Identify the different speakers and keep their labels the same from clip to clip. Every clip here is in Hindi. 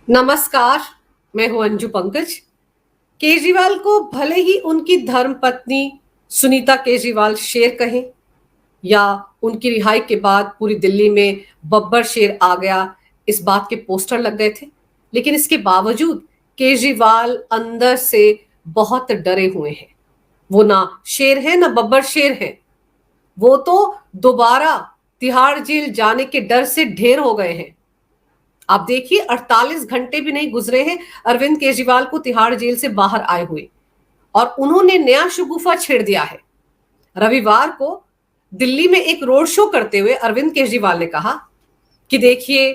Speaker 1: नमस्कार। मैं हूं अंजू पंकज। केजरीवाल को भले ही उनकी धर्मपत्नी सुनीता केजरीवाल शेर कहें या उनकी रिहाई के बाद पूरी दिल्ली में बब्बर शेर आ गया, इस बात के पोस्टर लग गए थे, लेकिन इसके बावजूद केजरीवाल अंदर से बहुत डरे हुए हैं। वो ना शेर है ना बब्बर शेर है। वो तो दोबारा तिहाड़ जेल जाने के डर से ढेर हो गए हैं। आप देखिए, 48 घंटे भी नहीं गुजरे हैं अरविंद केजरीवाल को तिहाड़ जेल से बाहर आए हुए, और उन्होंने नया शगुफा छेड़ दिया है। रविवार को दिल्ली में एक रोड शो करते हुए अरविंद केजरीवाल ने कहा कि देखिए,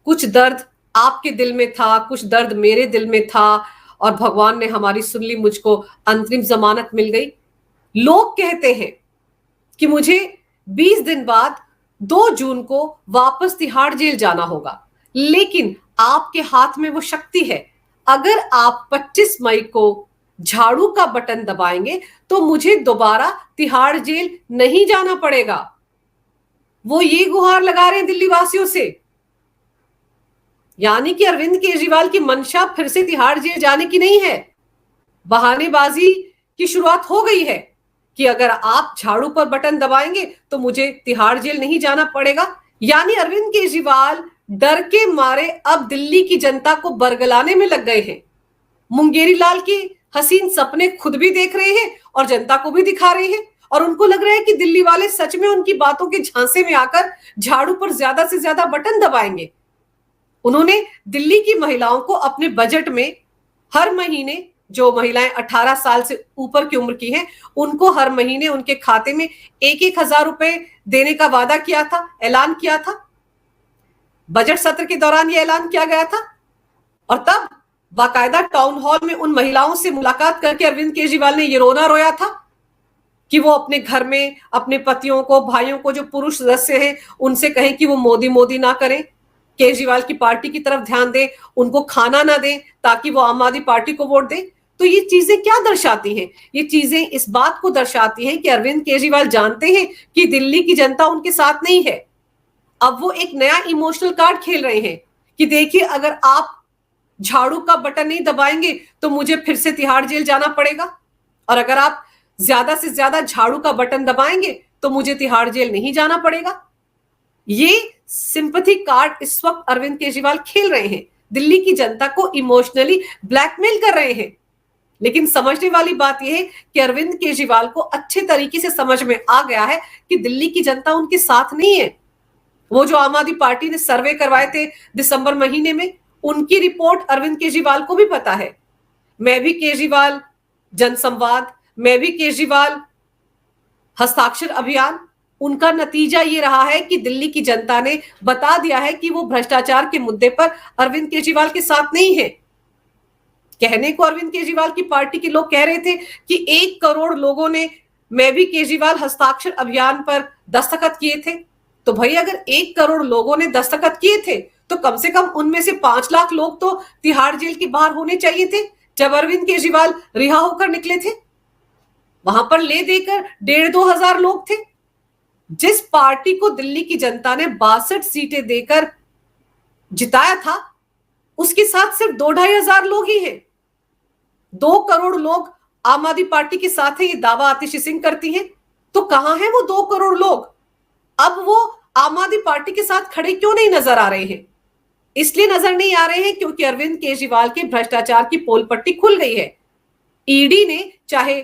Speaker 1: कुछ दर्द आपके दिल में था, कुछ दर्द मेरे दिल में था, और भगवान ने हमारी सुन ली, मुझको अंतरिम जमानत मिल गई। लोग कहते हैं कि मुझे 20 दिन बाद 2 जून को वापस तिहाड़ जेल जाना होगा, लेकिन आपके हाथ में वो शक्ति है। अगर आप 25 मई को झाड़ू का बटन दबाएंगे तो मुझे दोबारा तिहाड़ जेल नहीं जाना पड़ेगा। वो ये गुहार लगा रहे हैं दिल्ली वासियों से। यानी कि अरविंद केजरीवाल की मंशा फिर से तिहाड़ जेल जाने की नहीं है। बहानेबाजी की शुरुआत हो गई है कि अगर आप झाड़ू पर बटन दबाएंगे तो मुझे तिहाड़ जेल नहीं जाना पड़ेगा। यानी अरविंद केजरीवाल डर के मारे अब दिल्ली की जनता को बरगलाने में लग गए हैं। मुंगेरी लाल की हसीन सपने खुद भी देख रहे हैं और जनता को भी दिखा रहे हैं, और उनको लग रहा है कि दिल्ली वाले सच में उनकी बातों के झांसे में आकर झाड़ू पर ज्यादा से ज्यादा बटन दबाएंगे। उन्होंने दिल्ली की महिलाओं को अपने बजट में हर महीने, जो महिलाएं 18 साल से ऊपर की उम्र की हैं, उनको हर महीने उनके खाते में 1-1 हजार रुपए देने का वादा किया था, ऐलान किया था। बजट सत्र के दौरान यह ऐलान किया गया था, और तब बाकायदा टाउन हॉल में उन महिलाओं से मुलाकात करके अरविंद केजरीवाल ने यह रोना रोया था कि वो अपने घर में अपने पतियों को, भाइयों को, जो पुरुष सदस्य हैं, उनसे कहें कि वो मोदी मोदी ना करें, केजरीवाल की पार्टी की तरफ ध्यान दें, उनको खाना ना दें ताकि वो आम आदमी पार्टी को वोट दें। तो ये चीजें क्या दर्शाती हैं? ये चीजें इस बात को दर्शाती हैं कि अरविंद केजरीवाल जानते हैं कि दिल्ली की जनता उनके साथ नहीं है। अब वो एक नया इमोशनल कार्ड खेल रहे हैं कि देखिए, अगर आप झाड़ू का बटन नहीं दबाएंगे तो मुझे फिर से तिहाड़ जेल जाना पड़ेगा, और अगर आप ज्यादा से ज्यादा झाड़ू का बटन दबाएंगे तो मुझे तिहाड़ जेल नहीं जाना पड़ेगा। ये सिंपैथी कार्ड इस वक्त अरविंद केजरीवाल खेल रहे हैं, दिल्ली की जनता को इमोशनली ब्लैकमेल कर रहे हैं। लेकिन समझने वाली बात यह है कि अरविंद केजरीवाल को अच्छे तरीके से समझ में आ गया है कि दिल्ली की जनता उनके साथ नहीं है। वो जो आम आदमी पार्टी ने सर्वे करवाए थे दिसंबर महीने में, उनकी रिपोर्ट अरविंद केजरीवाल को भी पता है। मैं भी केजरीवाल जनसंवाद, मैं भी केजरीवाल हस्ताक्षर अभियान, उनका नतीजा ये रहा है कि दिल्ली की जनता ने बता दिया है कि वो भ्रष्टाचार के मुद्दे पर अरविंद केजरीवाल के साथ नहीं है। कहने को अरविंद केजरीवाल की पार्टी के लोग कह रहे थे कि 1 करोड़ लोगों ने मैं भी केजरीवाल हस्ताक्षर अभियान पर दस्तखत किए थे। तो भाई, अगर 1 करोड़ लोगों ने दस्तखत किए थे तो कम से कम उनमें से 5 लाख लोग तो तिहाड़ जेल के बाहर होने चाहिए थे जब अरविंद केजरीवाल रिहा होकर निकले थे। वहां पर ले देकर 1,500-2 हजार लोग थे। जिस पार्टी को दिल्ली की जनता ने 62 सीटें देकर जिताया था, उसके साथ सिर्फ 2-2.5 हजार लोग ही हैं। 2 करोड़ लोग आम आदमी पार्टी के साथ है, ये दावा आतिशी सिंह करती हैं। तो कहां है वो 2 करोड़ लोग? अब वो आम आदमी पार्टी के साथ खड़े क्यों नहीं नजर आ रहे हैं? इसलिए नजर नहीं आ रहे हैं क्योंकि अरविंद केजरीवाल के भ्रष्टाचार की पोल पट्टी खुल गई है। ईडी ने, चाहे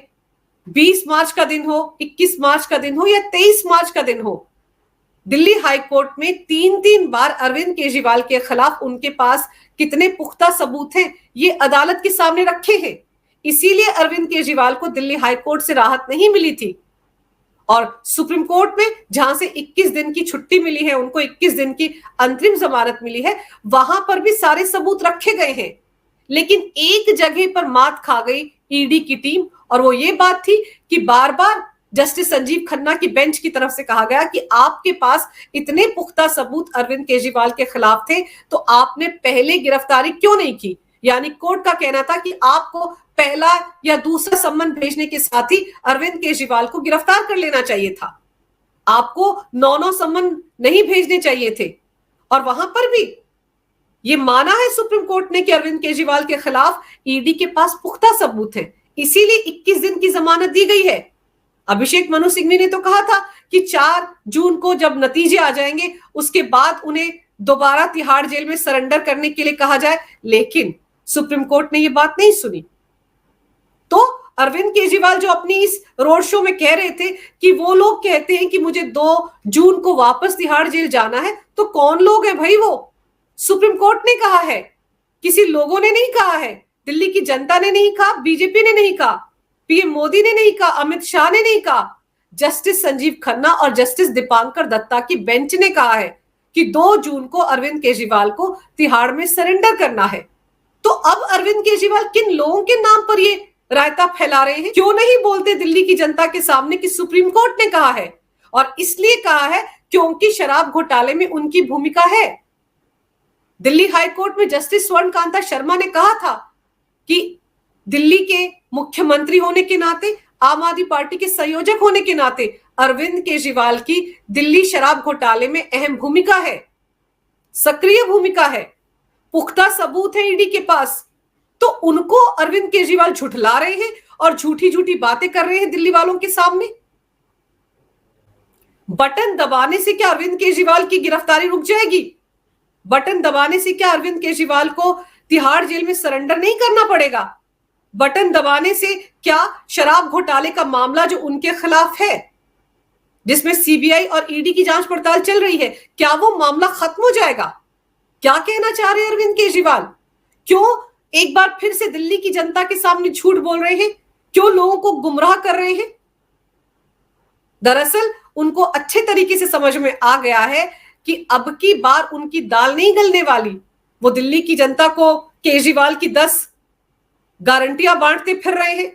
Speaker 1: 20 मार्च का दिन हो, 21 मार्च का दिन हो या 23 मार्च का दिन हो, दिल्ली हाईकोर्ट में 3-3 बार अरविंद केजरीवाल के खिलाफ उनके पास कितने पुख्ता सबूत हैं, ये अदालत के सामने रखे हैं। इसीलिए अरविंद केजरीवाल को दिल्ली हाईकोर्ट से राहत नहीं मिली थी, और सुप्रीम कोर्ट में जहां से 21 दिन की छुट्टी मिली है, उनको 21 दिन की अंतरिम जमानत मिली है, वहां पर भी सारे सबूत रखे गए हैं। लेकिन एक जगह पर मात खा गई ईडी की टीम, और वो ये बात थी कि बार बार जस्टिस संजीव खन्ना की बेंच की तरफ से कहा गया कि आपके पास इतने पुख्ता सबूत अरविंद केजरीवाल के खिलाफ थे, तो आपने पहले गिरफ्तारी क्यों नहीं की? यानी कोर्ट का कहना था कि आपको पहला या दूसरा सम्मन भेजने के साथ ही अरविंद केजरीवाल को गिरफ्तार कर लेना चाहिए था। आपको 9-9 सम्मन नहीं भेजने चाहिए थे। और वहां पर भी ये माना है सुप्रीम कोर्ट ने कि अरविंद केजरीवाल के खिलाफ ईडी के पास पुख्ता सबूत है, इसीलिए 21 दिन की जमानत दी गई है। अभिषेक मनु सिंघवी ने तो कहा था कि 4 जून को जब नतीजे आ जाएंगे उसके बाद उन्हें दोबारा तिहाड़ जेल में सरेंडर करने के लिए कहा जाए, लेकिन सुप्रीम कोर्ट ने यह बात नहीं सुनी। तो अरविंद केजरीवाल जो अपनी इस रोड शो में कह रहे थे कि वो लोग कहते हैं कि मुझे 2 जून को वापस तिहाड़ जेल जाना है, तो कौन लोग हैं भाई? वो सुप्रीम कोर्ट ने कहा है, किसी लोगों ने नहीं कहा है, दिल्ली की जनता ने नहीं कहा, बीजेपी ने नहीं कहा, पीएम मोदी ने नहीं कहा, अमित शाह ने नहीं कहा, जस्टिस संजीव खन्ना और जस्टिस दीपांकर दत्ता की बेंच ने कहा है कि 2 जून को अरविंद केजरीवाल को तिहाड़ में सरेंडर करना है। तो अब अरविंद केजरीवाल किन लोगों के नाम पर ये रायता फैला रहे हैं? क्यों नहीं बोलते दिल्ली की जनता के सामने कि सुप्रीम कोर्ट ने कहा है, और इसलिए कहा है क्योंकि शराब घोटाले में उनकी भूमिका है। दिल्ली हाई कोर्ट में जस्टिस स्वर्णकांता शर्मा ने कहा था कि दिल्ली के मुख्यमंत्री होने के नाते, आम आदमी पार्टी के संयोजक होने के नाते अरविंद केजरीवाल की दिल्ली शराब घोटाले में अहम भूमिका है, सक्रिय भूमिका है, पुख्ता सबूत है ईडी के पास। तो उनको अरविंद केजरीवाल झुठला रहे हैं और झूठी झूठी बातें कर रहे हैं दिल्ली वालों के सामने। बटन दबाने से क्या अरविंद केजरीवाल की गिरफ्तारी रुक जाएगी? बटन दबाने से क्या अरविंद केजरीवाल को तिहाड़ जेल में सरेंडर नहीं करना पड़ेगा? बटन दबाने से क्या शराब घोटाले का मामला जो उनके खिलाफ है, जिसमें सीबीआई और ईडी की जांच पड़ताल चल रही है, क्या वो मामला खत्म हो जाएगा? क्या कहना चाह रहे हैं अरविंद केजरीवाल? क्यों एक बार फिर से दिल्ली की जनता के सामने झूठ बोल रहे हैं? क्यों लोगों को गुमराह कर रहे हैं? दरअसल उनको अच्छे तरीके से समझ में आ गया है कि अब की बार उनकी दाल नहीं गलने वाली। वो दिल्ली की जनता को केजरीवाल की 10 गारंटियां बांटते फिर रहे हैं।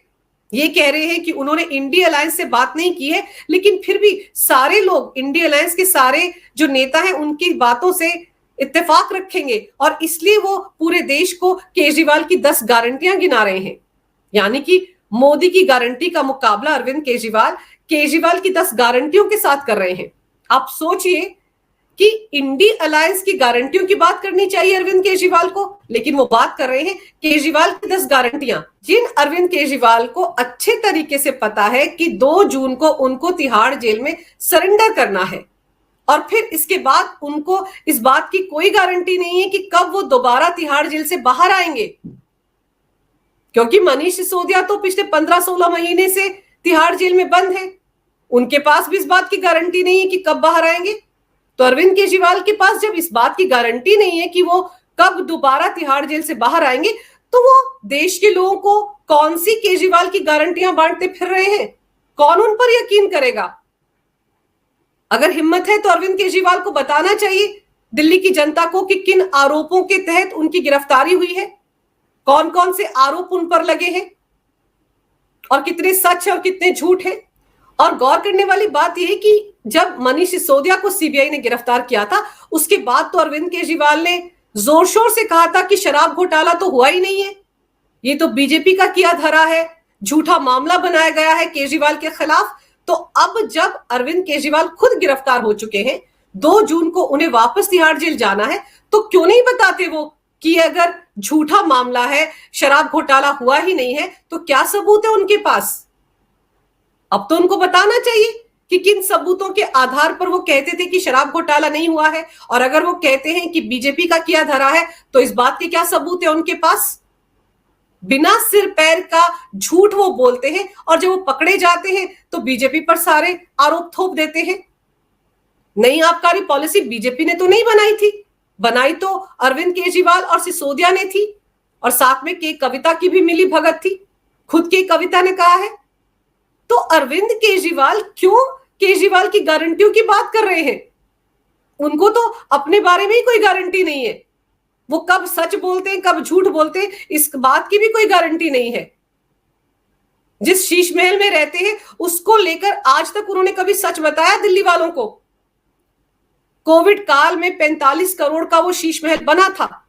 Speaker 1: ये कह रहे हैं कि उन्होंने इंडिया अलायंस से बात नहीं की है, लेकिन फिर भी सारे लोग, इंडिया अलायंस के सारे जो नेता हैं, उनकी बातों से इत्तेफाक रखेंगे, और इसलिए वो पूरे देश को केजरीवाल की 10 गारंटियां गिना रहे हैं। यानी कि मोदी की गारंटी का मुकाबला अरविंद केजरीवाल की 10 गारंटियों के साथ कर रहे हैं। आप सोचिए कि इंडिया अलायंस की गारंटियों की बात करनी चाहिए अरविंद केजरीवाल को, लेकिन वो बात कर रहे हैं केजरीवाल की 10 गारंटियां, जिन अरविंद केजरीवाल को अच्छे तरीके से पता है कि 2 जून को उनको तिहाड़ जेल में सरेंडर करना है, और फिर इसके बाद उनको इस बात की कोई गारंटी नहीं है कि कब वो दोबारा तिहाड़ जेल से बाहर आएंगे, क्योंकि मनीष सिसोदिया तो पिछले 15-16 महीने से तिहाड़ जेल में बंद है। उनके पास भी इस बात की गारंटी नहीं है कि कब बाहर आएंगे। तो अरविंद केजरीवाल के पास जब इस बात की गारंटी नहीं है कि वो कब दोबारा तिहाड़ जेल से बाहर आएंगे, तो वो देश के लोगों को कौन सी केजरीवाल की गारंटियां बांटते फिर रहे हैं? कौन उन पर यकीन करेगा? अगर हिम्मत है तो अरविंद केजरीवाल को बताना चाहिए दिल्ली की जनता को कि किन आरोपों के तहत उनकी गिरफ्तारी हुई है, कौन कौन से आरोप उन पर लगे हैं, और कितने सच है और कितने झूठ है। और गौर करने वाली बात यह है कि जब मनीष सिसोदिया को सीबीआई ने गिरफ्तार किया था, उसके बाद तो अरविंद केजरीवाल ने जोर शोर से कहा था कि शराब घोटाला तो हुआ ही नहीं है, ये तो बीजेपी का किया धरा है, झूठा मामला बनाया गया है केजरीवाल के खिलाफ। तो अब जब अरविंद केजरीवाल खुद गिरफ्तार हो चुके हैं, 2 जून को उन्हें वापस तिहाड़ जेल जाना है, तो क्यों नहीं बताते वो कि अगर झूठा मामला है, शराब घोटाला हुआ ही नहीं है, तो क्या सबूत है उनके पास? अब तो उनको बताना चाहिए कि किन सबूतों के आधार पर वो कहते थे कि शराब घोटाला नहीं हुआ है, और अगर वो कहते हैं कि बीजेपी का किया धरा है, तो इस बात के क्या सबूत है उनके पास? बिना सिर पैर का झूठ वो बोलते हैं, और जब वो पकड़े जाते हैं तो बीजेपी पर सारे आरोप थोप देते हैं। नई आबकारी पॉलिसी बीजेपी ने तो नहीं बनाई थी, बनाई तो अरविंद केजरीवाल और सिसोदिया ने थी, और साथ में के कविता की भी मिली भगत थी, खुद के कविता ने कहा है। तो अरविंद केजरीवाल क्यों केजरीवाल की गारंटियों की बात कर रहे हैं? उनको तो अपने बारे में ही कोई गारंटी नहीं है, वो कब सच बोलते हैं कब झूठ बोलते हैं इस बात की भी कोई गारंटी नहीं है। जिस शीश महल में रहते हैं उसको लेकर आज तक उन्होंने कभी सच बताया दिल्ली वालों को? कोविड काल में 45 करोड़ का वो शीश महल बना था,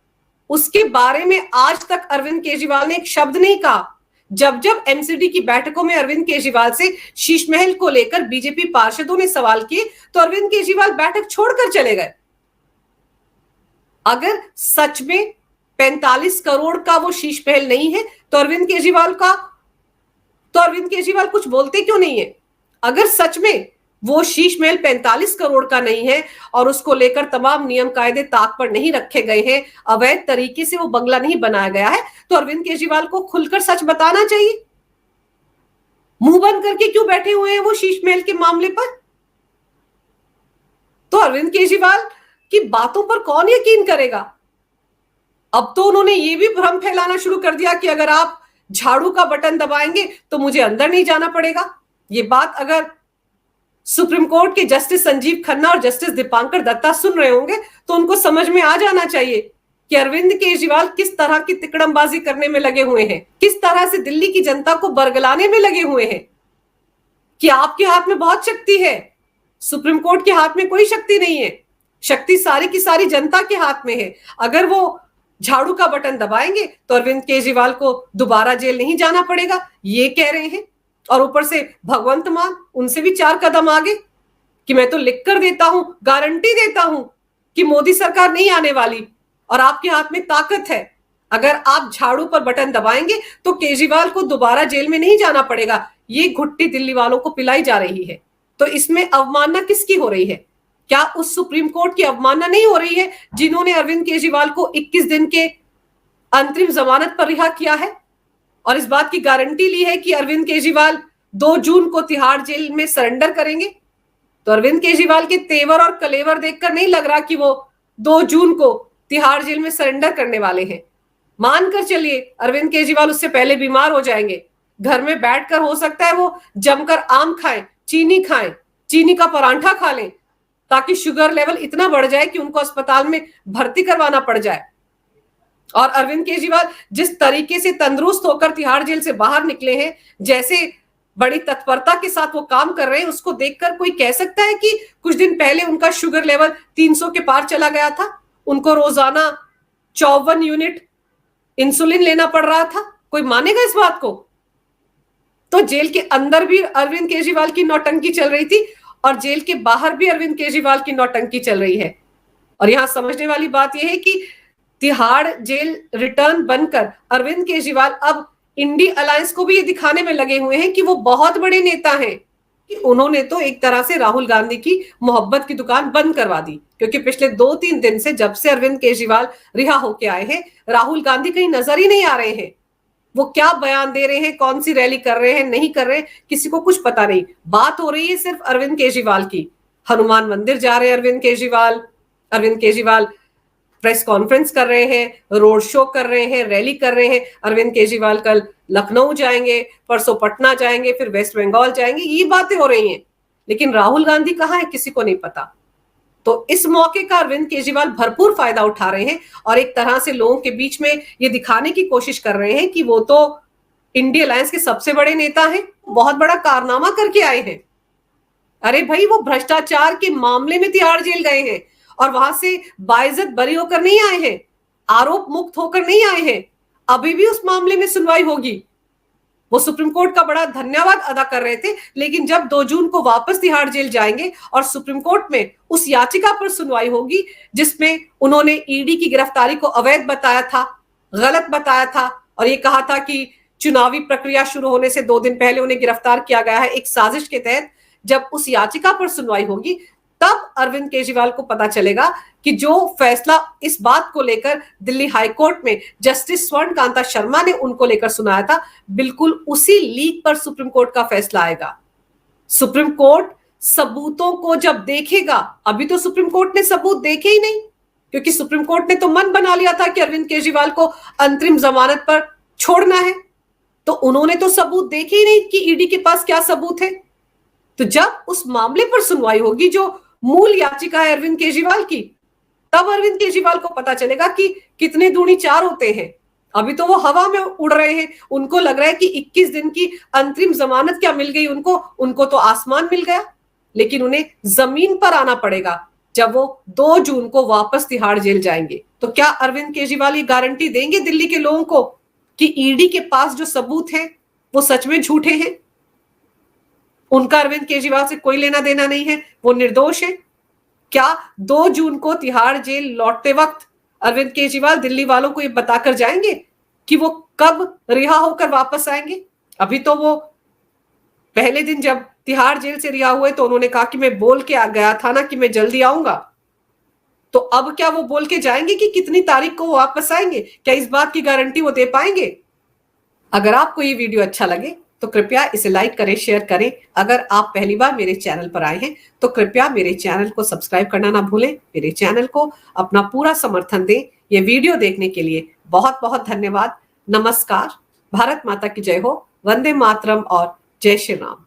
Speaker 1: उसके बारे में आज तक अरविंद केजरीवाल ने एक शब्द नहीं कहा। जब जब एमसीडी की बैठकों में अरविंद केजरीवाल से शीश महल को लेकर बीजेपी पार्षदों ने सवाल किए, तो अरविंद केजरीवाल बैठक छोड़कर चले गए। अगर सच में 45 करोड़ का वो शीश महल नहीं है तो अरविंद केजरीवाल कुछ बोलते क्यों नहीं है? अगर सच में वो शीश महल 45 करोड़ का नहीं है और उसको लेकर तमाम नियम कायदे ताक पर नहीं रखे गए हैं, अवैध तरीके से वो बंगला नहीं बनाया गया है, तो अरविंद केजरीवाल को खुलकर सच बताना चाहिए। मुंह बंद करके क्यों बैठे हुए हैं वो शीश महल के मामले पर? तो अरविंद केजरीवाल की बातों पर कौन यकीन करेगा? अब तो उन्होंने ये भी भ्रम फैलाना शुरू कर दिया कि अगर आप झाड़ू का बटन दबाएंगे तो मुझे अंदर नहीं जाना पड़ेगा। ये बात अगर सुप्रीम कोर्ट के जस्टिस संजीव खन्ना और जस्टिस दीपांकर दत्ता सुन रहे होंगे तो उनको समझ में आ जाना चाहिए कि अरविंद केजरीवाल किस तरह की तिकड़मबाजी करने में लगे हुए हैं, किस तरह से दिल्ली की जनता को बरगलाने में लगे हुए हैं कि आपके हाथ में बहुत शक्ति है, सुप्रीम कोर्ट के हाथ में कोई शक्ति नहीं है, शक्ति सारी की सारी जनता के हाथ में है। अगर वो झाड़ू का बटन दबाएंगे तो अरविंद केजरीवाल को दोबारा जेल नहीं जाना पड़ेगा, ये कह रहे हैं। और ऊपर से भगवंत मान उनसे भी 4 कदम आगे कि मैं तो लिख कर देता हूं, गारंटी देता हूं कि मोदी सरकार नहीं आने वाली और आपके हाथ में ताकत है। अगर आप झाड़ू पर बटन दबाएंगे तो केजरीवाल को दोबारा जेल में नहीं जाना पड़ेगा। ये घुट्टी दिल्ली वालों को पिलाई जा रही है। तो इसमें अवमानना किसकी हो रही है? क्या उस सुप्रीम कोर्ट की अवमानना नहीं हो रही है जिन्होंने अरविंद केजरीवाल को 21 दिन के अंतरिम जमानत पर रिहा किया है और इस बात की गारंटी ली है कि अरविंद केजरीवाल 2 जून को तिहाड़ जेल में सरेंडर करेंगे? तो अरविंद केजरीवाल के तेवर और कलेवर देखकर नहीं लग रहा कि वो 2 जून को तिहाड़ जेल में सरेंडर करने वाले हैं। मानकर चलिए अरविंद केजरीवाल उससे पहले बीमार हो जाएंगे, घर में बैठकर हो सकता है वो जमकर आम खाएं, चीनी का परांठा खा लें ताकि शुगर लेवल इतना बढ़ जाए कि उनको अस्पताल में भर्ती करवाना पड़ जाए। और अरविंद केजरीवाल जिस तरीके से तंदुरुस्त होकर तिहाड़ जेल से बाहर निकले हैं, जैसे बड़ी तत्परता के साथ वो काम कर रहे हैं, उसको देखकर कोई कह सकता है कि कुछ दिन पहले उनका शुगर लेवल 300 के पार चला गया था, उनको रोजाना 54 यूनिट इंसुलिन लेना पड़ रहा था? कोई मानेगा इस बात को? तो जेल के अंदर भी अरविंद केजरीवाल की नौटंकी चल रही थी और जेल के बाहर भी अरविंद केजरीवाल की नौटंकी चल रही है। और यहां समझने वाली बात यह है कि तिहाड़ जेल रिटर्न बनकर अरविंद केजरीवाल अब इंडी अलायंस को भी ये दिखाने में लगे हुए हैं कि वो बहुत बड़े नेता हैं, कि उन्होंने तो एक तरह से राहुल गांधी की मोहब्बत की दुकान बंद करवा दी। क्योंकि पिछले 2-3 दिन से जब से अरविंद केजरीवाल रिहा होके आए हैं, राहुल गांधी कहीं नजर ही नहीं आ रहे हैं। वो क्या बयान दे रहे हैं, कौन सी रैली कर रहे हैं, नहीं कर रहे हैं, किसी को कुछ पता नहीं। बात हो रही है सिर्फ अरविंद केजरीवाल की। हनुमान मंदिर जा रहे हैं अरविंद केजरीवाल प्रेस कॉन्फ्रेंस कर रहे हैं, रोड शो कर रहे हैं, रैली कर रहे हैं। अरविंद केजरीवाल कल लखनऊ जाएंगे, परसों पटना जाएंगे, फिर वेस्ट बंगाल जाएंगे, ये बातें हो रही हैं। लेकिन राहुल गांधी कहाँ है, किसी को नहीं पता। तो इस मौके का अरविंद केजरीवाल भरपूर फायदा उठा रहे हैं और एक तरह से लोगों के बीच में ये दिखाने की कोशिश कर रहे हैं कि वो तो इंडी अलायंस के सबसे बड़े नेता हैं, बहुत बड़ा कारनामा करके आए हैं। अरे भाई, वो भ्रष्टाचार के मामले में तिहाड़ जेल गए हैं और वहां से बाइज्जत बरी होकर नहीं आए हैं, आरोप मुक्त होकर नहीं आए हैं। अभी भी उस मामले में सुनवाई होगी। वो सुप्रीम कोर्ट का बड़ा धन्यवाद अदा कर रहे थे, लेकिन जब 2 जून को वापस तिहाड़ जेल जाएंगे और सुप्रीम कोर्ट में उस याचिका पर सुनवाई होगी जिसमें उन्होंने ईडी की गिरफ्तारी को अवैध बताया था, गलत बताया था और ये कहा था कि चुनावी प्रक्रिया शुरू होने से 2 दिन पहले उन्हें गिरफ्तार किया गया है एक साजिश के तहत। जब उस याचिका पर सुनवाई होगी तब अरविंद केजरीवाल को पता चलेगा कि जो फैसला इस बात को लेकर दिल्ली हाई कोर्ट में जस्टिस स्वर्ण कांता शर्मा ने उनको लेकर सुनाया था, बिल्कुल उसी लीक पर सुप्रीम कोर्ट का फैसला आएगा। सुप्रीम कोर्ट सबूतों को जब देखेगा, अभी तो सुप्रीम कोर्ट ने सबूत देखे ही नहीं, क्योंकि सुप्रीम कोर्ट ने तो मन बना लिया था कि अरविंद केजरीवाल को अंतरिम जमानत पर छोड़ना है, तो उन्होंने तो सबूत देखे ही नहीं कि ईडी के पास क्या सबूत है। तो जब उस मामले पर सुनवाई होगी जो मूल याचिका है अरविंद केजरीवाल की, तब अरविंद केजरीवाल को पता चलेगा कि कितने दूनी 4 होते हैं। अभी तो वो हवा में उड़ रहे हैं, उनको लग रहा है कि 21 दिन की अंतरिम जमानत क्या मिल गई उनको तो आसमान मिल गया। लेकिन उन्हें जमीन पर आना पड़ेगा जब वो 2 जून को वापस तिहाड़ जेल जाएंगे। तो क्या अरविंद केजरीवाल ये गारंटी देंगे दिल्ली के लोगों को कि ईडी के पास जो सबूत है वो सच में झूठे हैं, उनका अरविंद केजरीवाल से कोई लेना देना नहीं है, वो निर्दोष है? क्या 2 जून को तिहाड़ जेल लौटते वक्त अरविंद केजरीवाल दिल्ली वालों को ये बताकर जाएंगे कि वो कब रिहा होकर वापस आएंगे? अभी तो वो पहले दिन जब तिहाड़ जेल से रिहा हुए तो उन्होंने कहा कि मैं बोल के आ गया था ना कि मैं जल्दी आऊंगा। तो अब क्या वो बोल के जाएंगे कि कितनी तारीख को वो वापस आएंगे? क्या इस बात की गारंटी वो दे पाएंगे? अगर आपको ये वीडियो अच्छा लगे तो कृपया इसे लाइक करें, शेयर करें। अगर आप पहली बार मेरे चैनल पर आए हैं तो कृपया मेरे चैनल को सब्सक्राइब करना ना भूलें। मेरे चैनल को अपना पूरा समर्थन दें। ये वीडियो देखने के लिए बहुत बहुत धन्यवाद। नमस्कार। भारत माता की जय हो। वंदे मातरम और जय श्री राम।